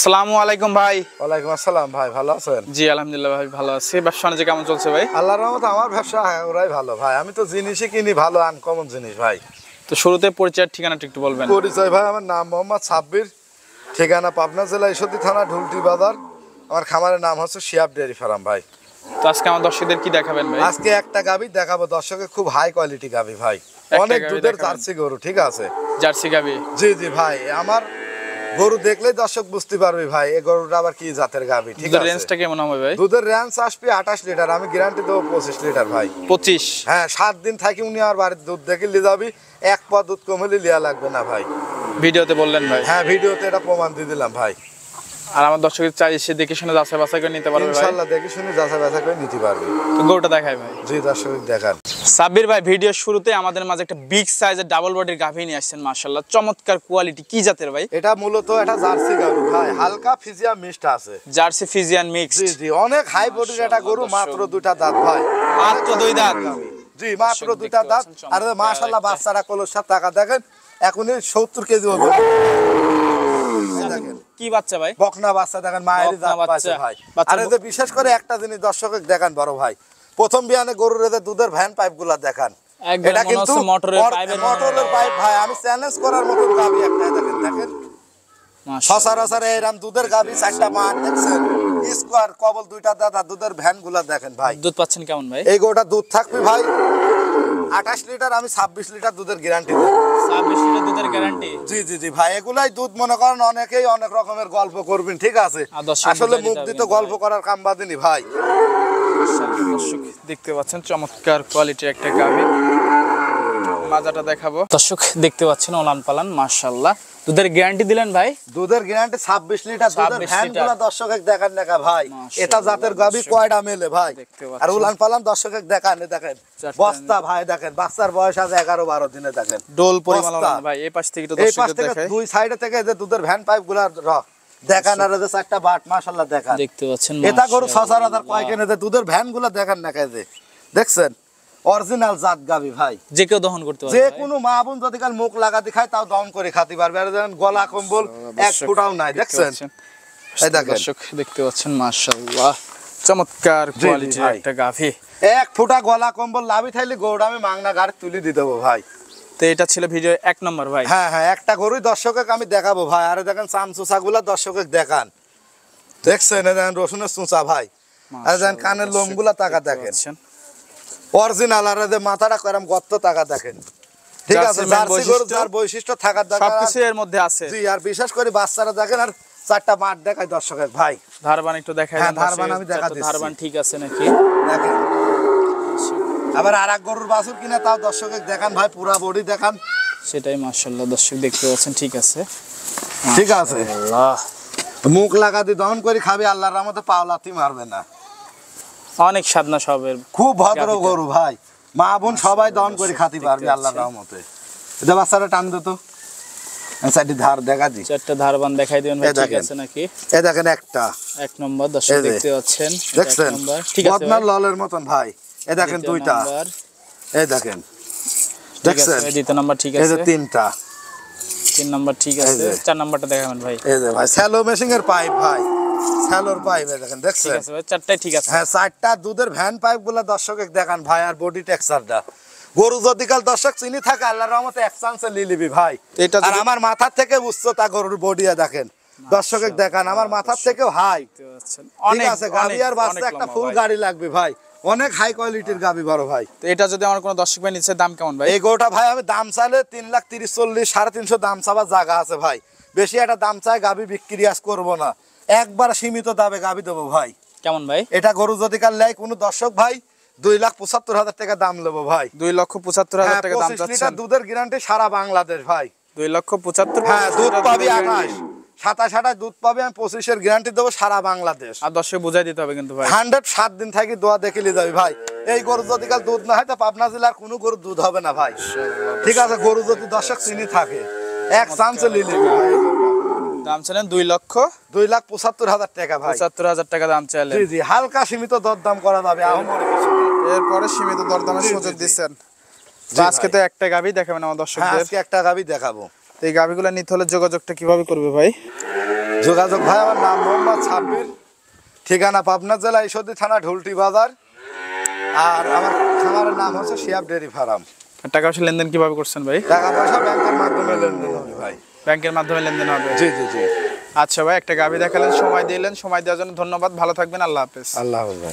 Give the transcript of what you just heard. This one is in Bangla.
আসসালামু আলাইকুম ভাই। ওয়ালাইকুম আসসালাম ভাই, ভালো আছেন? জি আলহামদুলিল্লাহ ভাই ভালো আছি। ব্যবসা বাণিজ্য কেমন চলছে ভাই? আল্লাহর রহমতে আমার ব্যবসা ওরাই ভালো ভাই। আমি তো জিনিসই কিনি ভালো, আনকমন জিনিস ভাই। তো শুরুতে পরিচয় ঠিকানাটা একটু বলবেন। পরিচয় ভাই, আমার নাম মোহাম্মদ সাব্বির, ঠিকানা পাবনা জেলা ঈশ্বরদী থানা ঢুলটি বাজার। আমার খামারের নাম হচ্ছে শিয়াব ডেয়ারি ফার্ম ভাই। তো আজকে আমার দর্শকদের কি দেখাবেন ভাই? আজকে একটা গাভী দেখাবো দর্শকের, খুব হাই কোয়ালিটি গাভী ভাই, অনেক দুধের জার্সি গরু। ঠিক আছে, জার্সি গাভী? জি জি ভাই, আমার গরু দেখলেই দর্শক বুঝতে পারবে ভাই এই গরুটা আবার কি জাতের গাভী। ঠিক আছে, রেঞ্জটা কেমন হবে ভাই? দুধের রেঞ্জ আসবে 28 লিটার, আমি গ্যারান্টি দেবো 25 লিটার ভাই। 25? হ্যাঁ, 7 দিন থাকি উনি আর বাড়ির দুধ দেখে নিয়ে যাবি, এক পা দুধ কম হলে লিয়া লাগবে না ভাই। ভিডিওতে বললেন ভাই? হ্যাঁ, ভিডিওতে এটা প্রমাণ দিয়ে দিলাম ভাই। আর আমার দর্শকের চাই এসে দেখে শুনে যাচাই বাছাই করে নিতে পারবে ভাই? ইনশাআল্লাহ দেখে শুনে যাচাই বাছাই করে নিতে পারবে। তো গরুটা দেখাই ভাই। জি দর্শক দেখান। সাব্বির ভাই, ভিডিও শুরুতে আমাদের মাঝে একটা বিগ সাইজের ডাবল বডির গাভী নিয়ে আসছেন, মাশাআল্লাহ চমৎকার কোয়ালিটি। কি জাতের ভাই? এটা মূলত এটা জার্সি গাভী ভাই, হালকা ফিজিয়ান মিক্সড আছে। Jersey Friesian mixed? জি জি, অনেক হাই বডির একটা গরু, মাত্র 2টা দাঁত ভাই। মাত্র 2 দাঁত? জি, মাত্র 2টা দাঁত। আর মাশাআল্লাহ বাচ্চারা কলস সাথে টাকা দেখেন, এখনই 70 কেজি হবে। দেখেন কি বাচ্চা ভাই? বকনা বাচ্চা দেখেন, মায়েরই জাত পাইছে ভাই। আর এই যে বিশেষ করে একটা জিনিস দর্শককে দেখান বড় ভাই, প্রথম বিয়ানে গরুর এদের দুধের ভ্যান পাইপগুলো দেখান। এটা কিন্তু মোটরের পাইপ ভাই, আমি চ্যালেঞ্জ করার মতন গাভী একটা দেখেন। দেখেন সচরাচর এরকম দুধের গাভী 4টা মাঠ দেখছেন, স্কোয়ার কবল 2টা দাদা, দুধের ভ্যানগুলো দেখেন ভাই। দুধ পাচ্ছেন কেমন ভাই? এই গরুটা দুধ থাকবে ভাই 28 লিটার, আমি 26 লিটার দুধের গ্যারান্টি দেব। 26 লিটার দুধের গ্যারান্টি? জি জি জি ভাই, এগুলাই দুধ মনে করেন অনেকেই অনেক রকমের গল্প করবেন। ঠিক আছে, আসলে মুখ দিতে গল্প করার কাম বাদিনি ভাই। দর্শক দেখতে পাচ্ছেন চমৎকার কোয়ালিটির একটা গাভী, মাজাটা দেখাবো। দর্শক দেখতে পাচ্ছেন ওলান পালান, মাশাআল্লাহ। দুধের গ্যারান্টি দিলেন ভাই? দুধের গ্যারান্টি 26 লিটার, দুধের ভ্যানগুলো দর্শকের দেখান দেখা ভাই। এটা জাতের গাভী কয়টা মেলে ভাই, আর উলান পালান দর্শকের দেখান। দেখেন বস্তা ভাই, দেখেন বাচ্চার বয়স আছে 11-12 দিনে। দেখেন ডোল পরিমাণ ভাই। এই পাশ থেকে তো দর্শকদের দেখায়, দুই সাইডে থেকে যে দুধের ভ্যান পাইপগুলো দেখান। আর যে 4টা বাট মাশাআল্লাহ দেখান, দেখতে পাচ্ছেন। এটা গরু সচরাচর কয় কেনে যে দুধের ভ্যানগুলো দেখান না কাজে, দেখছেন অরিজিনাল জাত গাভী ভাই। যে কেউ দহন করতে পারবে, যে কোনো মা বোন যদি কাল মুখ লাগাতে খায় তাও দহন করে খেতে পারবে। আর দেখেন গলা কম্বল এক ফুটাও নাই, দেখছেন। এই দেখেন দর্শক দেখতে পাচ্ছেন মাশাআল্লাহ চমৎকার কোয়ালিটির একটা গাভী। এক ফুটা গলা কম্বল লাভি থাইলে গরুটা আমি মাংনা গাড়ি তুলে দিয়ে দেবো ভাই। তো এটা ছিল ভিডিও 1 নম্বর ভাই। হ্যাঁ হ্যাঁ, একটা গরুই দর্শককে আমি দেখাবো ভাই। আর দেখেন চামচুচাগুলা দর্শককে দেখান, দেখছেন। দেখেন রসুনের চুচা ভাই, আর দেখেন কানের লোমগুলা টাকা দেখেন অরিজিনাল। আর মাথাটা করাম গর্ত টাকা দেখেন। ঠিক আছে, জার্সি গরু যার বৈশিষ্ট্য থাকার দরকার সবকিছু এর মধ্যে আছে। জি, আর বিশেষ করে বাচ্চারা দেখেন। আর 4টা মাঠ দেখায় দর্শকের ভাই। ধারবান একটু দেখাই। হ্যাঁ, ধারবান আমি দেখা দিচ্ছি। ধারবান ঠিক আছে নাকি দেখেন। আবার আরেক গরুর বাছুর কিনা তাও দর্শকের দেখান ভাই, পুরা বডি দেখান। সেটাই মাশাআল্লাহ দর্শক দেখতে পাচ্ছেন। ঠিক আছে, ঠিক আছে। আল্লাহ, মুখ লাগাতে দহন করে খাবে, আল্লাহর রহমতে পাওলাতি মারবে না। অনেক সাধনা সবের, খুব ভদ্র গরু ভাই, মা বোন সবাই দহন করে খাতে পারবে আল্লাহর রহমতে। এটা বাচ্চারা টান দিত। চারটি ধার দেখা দি, 4টা ধারবান দেখাই দিবেন ভাই। ঠিক আছে নাকি? এই দেখেন একটা 1 নম্বর দর্শক দেখতে পাচ্ছেন। দেখছেন ঠিক আছে, বদনার ললের মতন ভাই। এই দেখেন 2টা, এই দেখেন দেখছেন। দ্বিতীয় নাম্বার ঠিক আছে, এই যে 3টা, 3 নাম্বার ঠিক আছে। 4 নাম্বারটা দেখাবেন ভাই। এই যে ভাই স্যালো মেশিনের পাইপ ভাই, স্যালোর পাইপ দেখেন, দেখছেন। ঠিক আছে ভাই, 4টাই ঠিক আছে। হ্যাঁ, 4টা দুধের ভ্যান পাইপগুলো দর্শককে দেখান ভাই। আর বডি টেক্সচারটা গরু যদি কাল দর্শক চিনি থাকে আল্লাহর রহমতে এক চান্সে লিলিবি ভাই। আর আমার মাথার থেকে বুঝছো তা গরুর বডি দেখেন, দর্শকের দেখান। আমার মাথার থেকেও হাই, ঠিক আছে। গাড়ি আর বাচ্চা একটা ফুল গাড়ি লাগবে ভাই, অনেক হাই কোয়ালিটির গাবি বড় ভাই। তো এটা যদি আমার কোনো দর্শক ভাই নিচ্ছে, দাম কেমন ভাই? এই গরুটা ভাই আমি দাম চাইলে 3,30,40, 350 দাম চাবার জায়গা আছে ভাই। বেশি একটা দাম চাই গাবি বিক্রি আজ করবো না, একবার সীমিত দামে গাবি দেবো ভাই। কেমন ভাই? এটা গরু যদি কাল লেয় কোনো দর্শক ভাই 2,75,000 টাকা দাম নেবো ভাই। 2,75,000 টাকা দাম 25 লিটার দুধের গ্যারান্টি সারা বাংলাদেশ ভাই। 2,75,000। হ্যাঁ, দুধ পাবি 28, 27 দুধ পাবি, আমি 25-এর গ্যারান্টি দেবো সারা বাংলাদেশ। আর দর্শক বুঝাই দিতে হবে কিন্তু ভাই। 107 দিন থাকি দোয়া দেখিলে যাবি ভাই। এই গরু যদি কাল দুধ না হয় তো পাবনা জেলার কোনো গরু দুধ হবে না ভাই। ঠিক আছে, গরু যদি দর্শক চিনি থাকে এক চান্সে লিলি দাম চাইলেন 2,75,000 টাকা ভাই। 75,000 টাকা দাম চাইলেন। জি জি, হালকা সীমিত দরদাম করা যাবে। এরপরে সীমিত দরদামের সুযোগ দিচ্ছেন। আজকে তো একটা গাভী দেখাবেন আমার দর্শকদের। আজকে একটা গাভী দেখাবো। এই গাভীগুলো নিতে হলে যোগাযোগটা কিভাবে করবে ভাই? যোগাযোগ ভাই, আমার নাম মোহাম্মদ সাব্বির, ঠিকানা পাবনা জেলা ঈশ্বরদী থানা ঢুলটি বাজার, আর আমার খামারের নাম হচ্ছে শিয়াব ডেয়ারি ফার্ম। টাকা পয়সা লেনদেন কিভাবে করছেন ভাই? টাকা পয়সা ব্যাংকের মাধ্যমে লেনদেন হবে ভাই। ব্যাংকের মাধ্যমে লেনদেন হবে? জি জি জি। আচ্ছা ভাই, একটা গাভী দেখালেন, সময় দিলেন, সময় দেওয়ার জন্য ধন্যবাদ। ভালো থাকবেন, আল্লাহ হাফেজ। আল্লাহ হাফেজ ভাই।